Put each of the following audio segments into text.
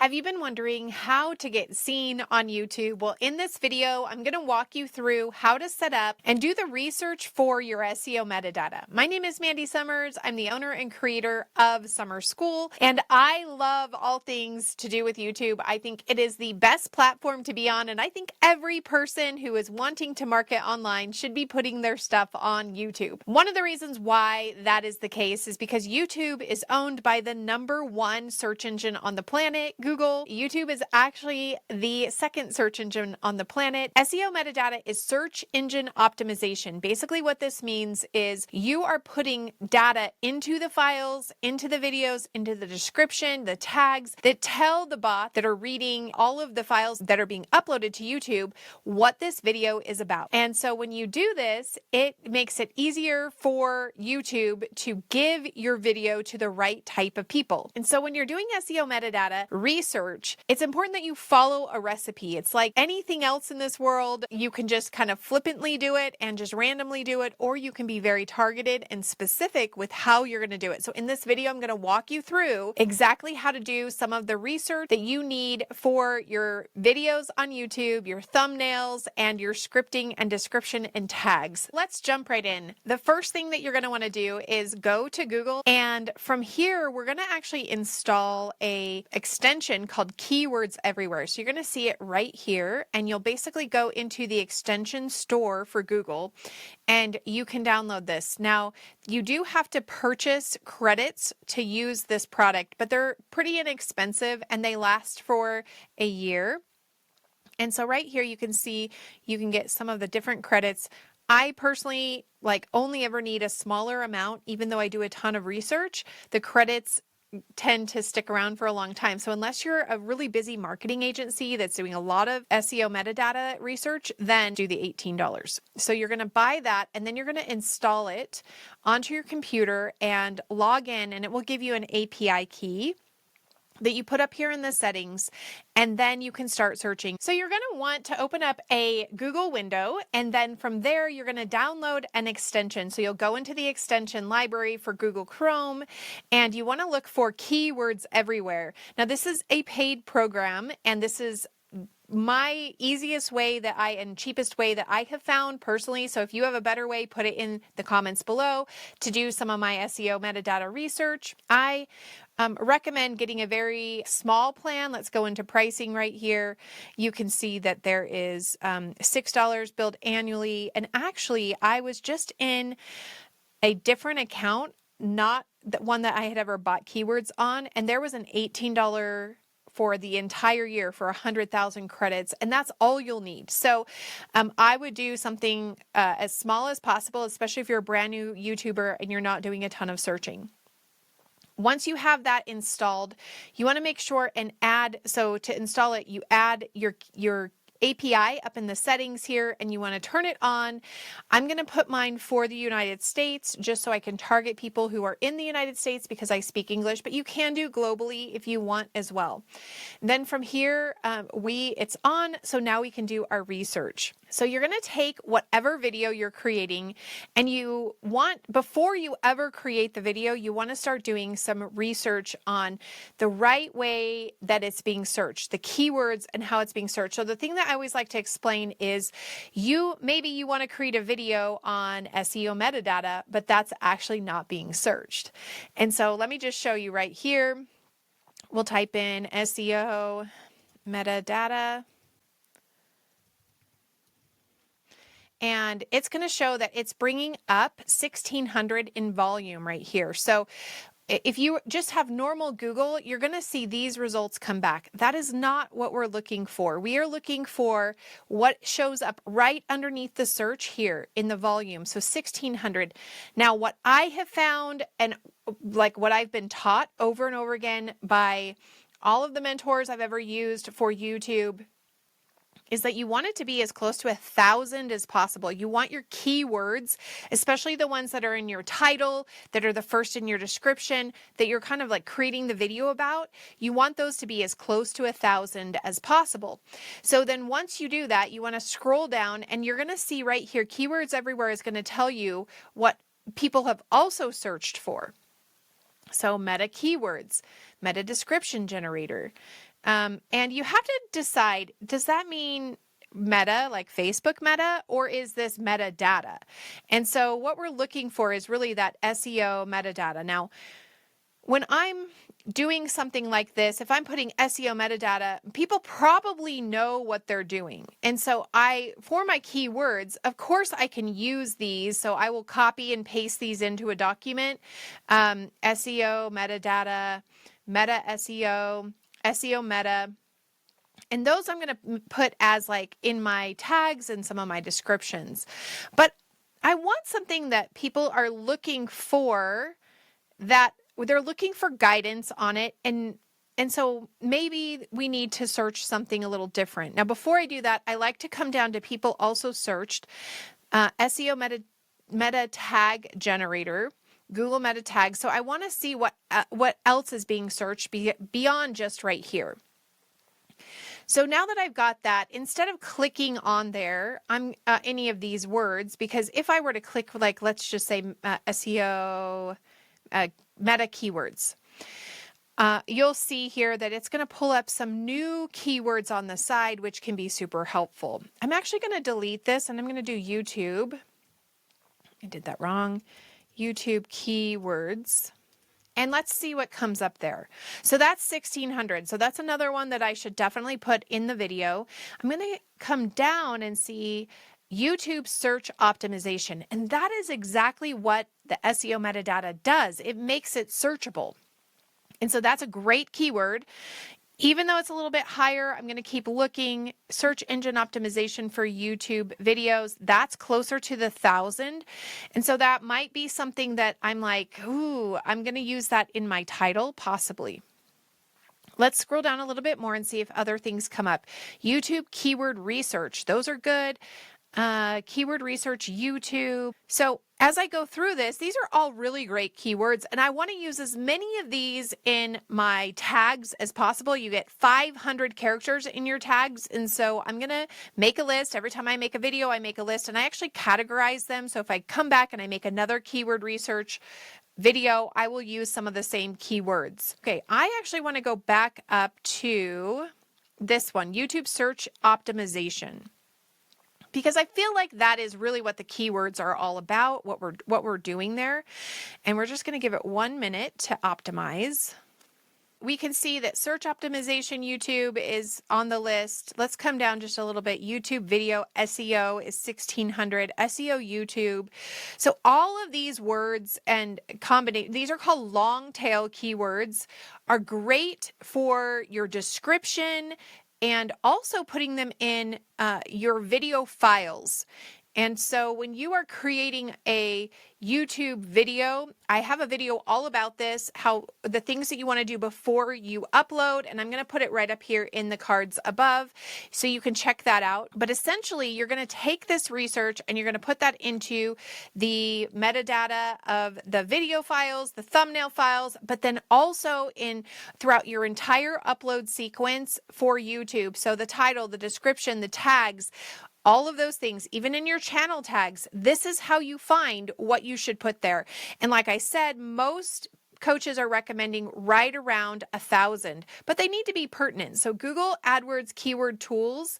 Have you been wondering how to get seen on YouTube? Well, in this video, I'm going to walk you through how to set up and do the research for your SEO metadata. My name is Mandy Sommers. I'm the owner and creator of Sommers School, and I love all things to do with YouTube. I think it is the best platform to be on, and I think every person who is wanting to market online should be putting their stuff on YouTube. One of the reasons why that is the case is because YouTube is owned by the #1 search engine on the planet, Google. YouTube is actually the second search engine on the planet. SEO metadata is search engine optimization. Basically what this means is you are putting data into the files, into the videos, into the description, the tags that tell the bot that are reading all of the files that are being uploaded to YouTube what this video is about. And so when you do this, it makes it easier for YouTube to give your video to the right type of people. And so when you're doing SEO metadata research, it's important that you follow a recipe. It's like anything else in this world, you can just kind of flippantly do it and just randomly do it, or you can be very targeted and specific with how you're going to do it. So in this video, I'm going to walk you through exactly how to do some of the research that you need for your videos on YouTube, your thumbnails, and your scripting and description and tags. Let's jump right in. The first thing that you're going to want to do is go to Google, and from here, we're going to actually install a extension called Keywords Everywhere. So you're going to see it right here, and you'll basically go into the extension store for Google, and you can download this. Now, you do have to purchase credits to use this product, but they're pretty inexpensive and they last for a year. And so right here, you can see you can get some of the different credits. I personally only ever need a smaller amount, even though I do a ton of research. The credits tend to stick around for a long time. So unless you're a really busy marketing agency that's doing a lot of SEO metadata research, then do the $18. So you're going to buy that, and then you're going to install it onto your computer and log in, and it will give you an API key that you put up here in the settings, and then you can start searching. So you're going to want to open up a Google window, and then from there, you're going to download an extension. So you'll go into the extension library for Google Chrome, and you want to look for Keywords Everywhere. Now, this is a paid program, and this is my easiest way and cheapest way that I have found personally. So if you have a better way, put it in the comments below to do some of my SEO metadata research. I recommend getting a very small plan. Let's go into pricing right here. You can see that there is $6 billed annually. And actually, I was just in a different account, not the one that I had ever bought keywords on, and there was an $18 for the entire year for 100,000 credits, and that's all you'll need. So I would do something as small as possible, especially if you're a brand new YouTuber and you're not doing a ton of searching. Once you have that installed, you want to make sure and so to install it, you add your API up in the settings here, and you want to turn it on. I'm going to put mine for the United States just so I can target people who are in the United States because I speak English, but you can do globally if you want as well. Then from here, it's on, so now we can do our research. So you're going to take whatever video you're creating, and before you ever create the video, you want to start doing some research on the right way that it's being searched, the keywords and how it's being searched. So the thing that I always like to explain is maybe you want to create a video on SEO metadata, but that's actually not being searched. And so let me just show you right here. We'll type in SEO metadata, and it's going to show that it's bringing up 1600 in volume right here. So if you just have normal Google, you're going to see these results come back. That is not what we're looking for. We are looking for what shows up right underneath the search here in the volume. So 1600. Now, what I have found, and what I've been taught over and over again by all of the mentors I've ever used for YouTube, is that you want it to be as close to 1,000 as possible. You want your keywords, especially the ones that are in your title, that are the first in your description, that you're kind of creating the video about. You want those to be as close to 1,000 as possible. So then once you do that, you want to scroll down, and you're going to see right here, Keywords Everywhere is going to tell you what people have also searched for. So meta keywords, meta description generator, And you have to decide, does that mean meta, like Facebook meta, or is this metadata? And so what we're looking for is really that SEO metadata. Now, when I'm doing something like this, if I'm putting SEO metadata, people probably know what they're doing. And so for my keywords, of course I can use these. So I will copy and paste these into a document. SEO metadata, meta SEO, SEO meta. And those I'm going to put as like in my tags and some of my descriptions. But I want something that people are looking for, that they're looking for guidance on it. And so maybe we need to search something a little different. Now, before I do that, I like to come down to people also searched SEO meta tag generator, Google meta tag. So I want to see what else is being searched beyond just right here. So now that I've got that, instead of clicking on there, any of these words, because if I were to click, like, let's just say SEO meta keywords, you'll see here that it's going to pull up some new keywords on the side, which can be super helpful. I'm actually going to delete this and I'm going to do YouTube. I did that wrong. YouTube keywords. And let's see what comes up there. So that's 1,600. So that's another one that I should definitely put in the video. I'm going to come down and see YouTube search optimization. And that is exactly what the SEO metadata does. It makes it searchable. And so that's a great keyword. Even though it's a little bit higher, I'm going to keep looking. Search engine optimization for YouTube videos, that's closer to the 1,000. And so that might be something that I'm like, ooh, I'm going to use that in my title, possibly. Let's scroll down a little bit more and see if other things come up. YouTube keyword research, those are good. Keyword research, YouTube. So as I go through this, these are all really great keywords, and I want to use as many of these in my tags as possible. You get 500 characters in your tags, and so I'm going to make a list. Every time I make a video, I make a list, and I actually categorize them. So if I come back and I make another keyword research video, I will use some of the same keywords. Okay, I actually want to go back up to this one, YouTube search optimization, because I feel like that is really what the keywords are all about, what we're doing there. And we're just going to give it 1 minute to optimize. We can see that search optimization YouTube is on the list. Let's come down just a little bit. YouTube video SEO is 1,600, SEO YouTube. So all of these words and combination, these are called long tail keywords, are great for your description and also putting them in your video files. And so when you are creating a YouTube video, I have a video all about this, how the things that you want to do before you upload, and I'm going to put it right up here in the cards above so you can check that out. But essentially, you're going to take this research and you're going to put that into the metadata of the video files, the thumbnail files, but then also throughout your entire upload sequence for YouTube. So the title, the description, the tags, all of those things, even in your channel tags, this is how you find what you should put there. And like I said, most coaches are recommending right around 1,000, but they need to be pertinent. So Google AdWords keyword tools,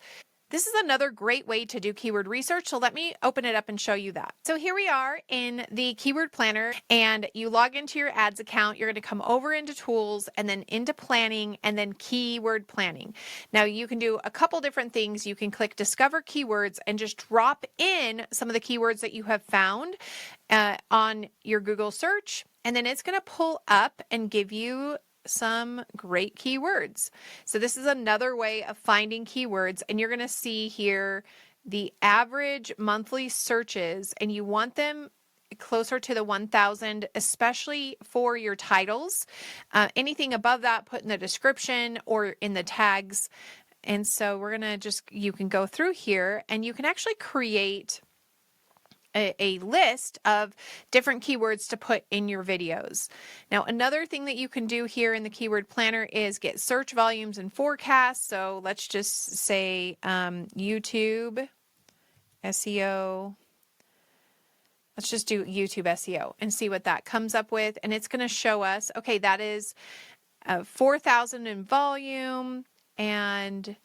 this is another great way to do keyword research. So let me open it up and show you that. So here we are in the keyword planner, and you log into your ads account. You're going to come over into tools and then into planning and then keyword planning. Now you can do a couple different things. You can click discover keywords and just drop in some of the keywords that you have found on your Google search. And then it's going to pull up and give you some great keywords. So this is another way of finding keywords, and you're going to see here the average monthly searches, and you want them closer to the 1,000, especially for your titles. Anything above that, put in the description or in the tags. And so we're going to you can go through here and you can actually create a list of different keywords to put in your videos. Now, another thing that you can do here in the keyword planner is get search volumes and forecasts. So let's just say YouTube SEO. Let's just do YouTube SEO and see what that comes up with. And it's going to show us, okay, that is 4,000 in volume. and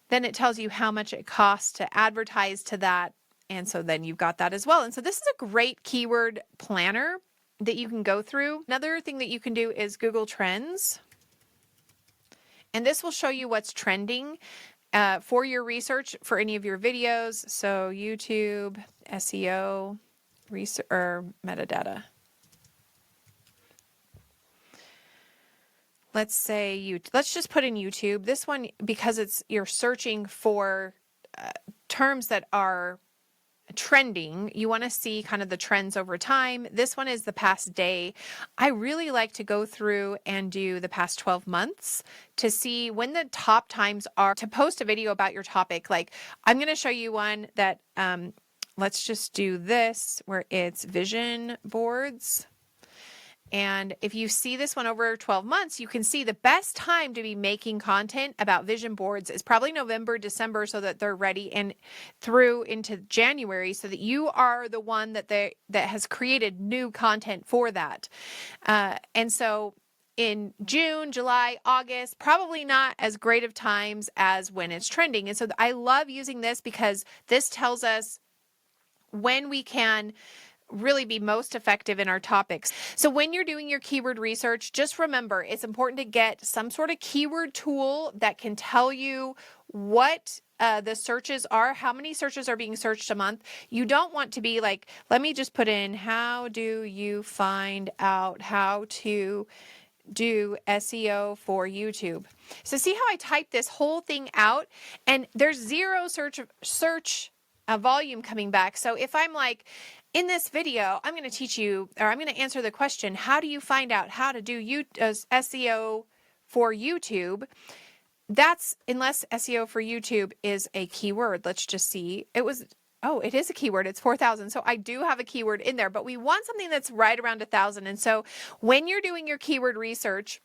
then it tells you how much it costs to advertise to that. And so then you've got that as well. And so this is a great keyword planner that you can go through. Another thing that you can do is Google Trends. And this will show you what's trending for your research for any of your videos. So YouTube, SEO, research, or metadata. Let's say let's just put in YouTube. This one, because you're searching for terms that are trending, you want to see kind of the trends over time. This one is the past day. I really like to go through and do the past 12 months to see when the top times are to post a video about your topic. Like I'm going to show you one that, let's just do this where it's vision boards. And if you see this one over 12 months, you can see the best time to be making content about vision boards is probably November, December, so that they're ready, and through into January, so that you are the one that has created new content for that. And so in June, July, August, probably not as great of times as when it's trending. And so I love using this because this tells us when we can really be most effective in our topics. So when you're doing your keyword research, just remember it's important to get some sort of keyword tool that can tell you what the searches are, how many searches are being searched a month. You don't want to be like, let me just put in, how do you find out how to do SEO for YouTube? So see how I typed this whole thing out and there's zero search volume coming back. So if I'm like, in this video, I'm going to teach you, or I'm going to answer the question, how do you find out how to do SEO for YouTube? That's, unless SEO for YouTube is a keyword. Let's just see. It is a keyword. It's 4,000. So I do have a keyword in there, but we want something that's right around 1,000. And so when you're doing your keyword research,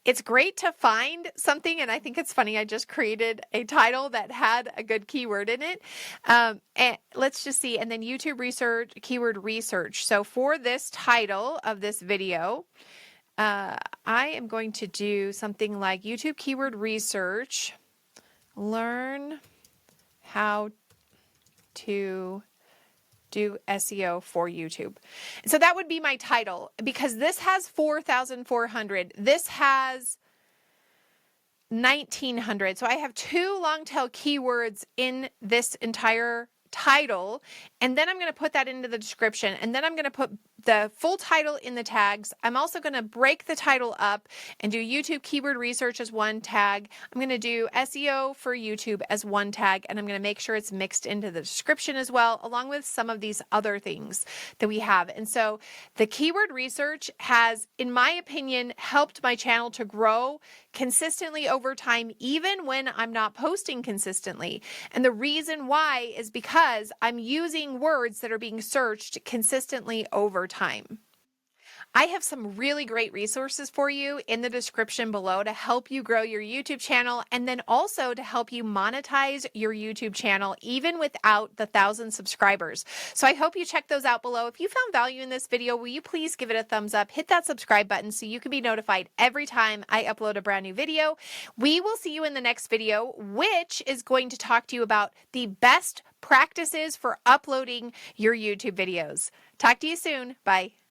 it's great to find something, and I think it's funny. I just created a title that had a good keyword in it. And let's just see. And then YouTube research, keyword research. So for this title of this video, I am going to do something like YouTube keyword research, learn how to do SEO for YouTube. So that would be my title, because this has 4,400. This has 1,900. So I have two long tail keywords in this entire title, and then I'm going to put that into the description, and then I'm going to put the full title in the tags. I'm also going to break the title up and do YouTube keyword research as one tag. I'm going to do SEO for YouTube as one tag, and I'm going to make sure it's mixed into the description as well, along with some of these other things that we have. And so the keyword research has, in my opinion, helped my channel to grow consistently over time, even when I'm not posting consistently. And the reason why is because I'm using words that are being searched consistently over time. I have some really great resources for you in the description below to help you grow your YouTube channel, and then also to help you monetize your YouTube channel even without the 1,000 subscribers. So I hope you check those out below. If you found value in this video, will you please give it a thumbs up, hit that subscribe button so you can be notified every time I upload a brand new video. We will see you in the next video, which is going to talk to you about the best practices for uploading your YouTube videos. Talk to you soon. Bye.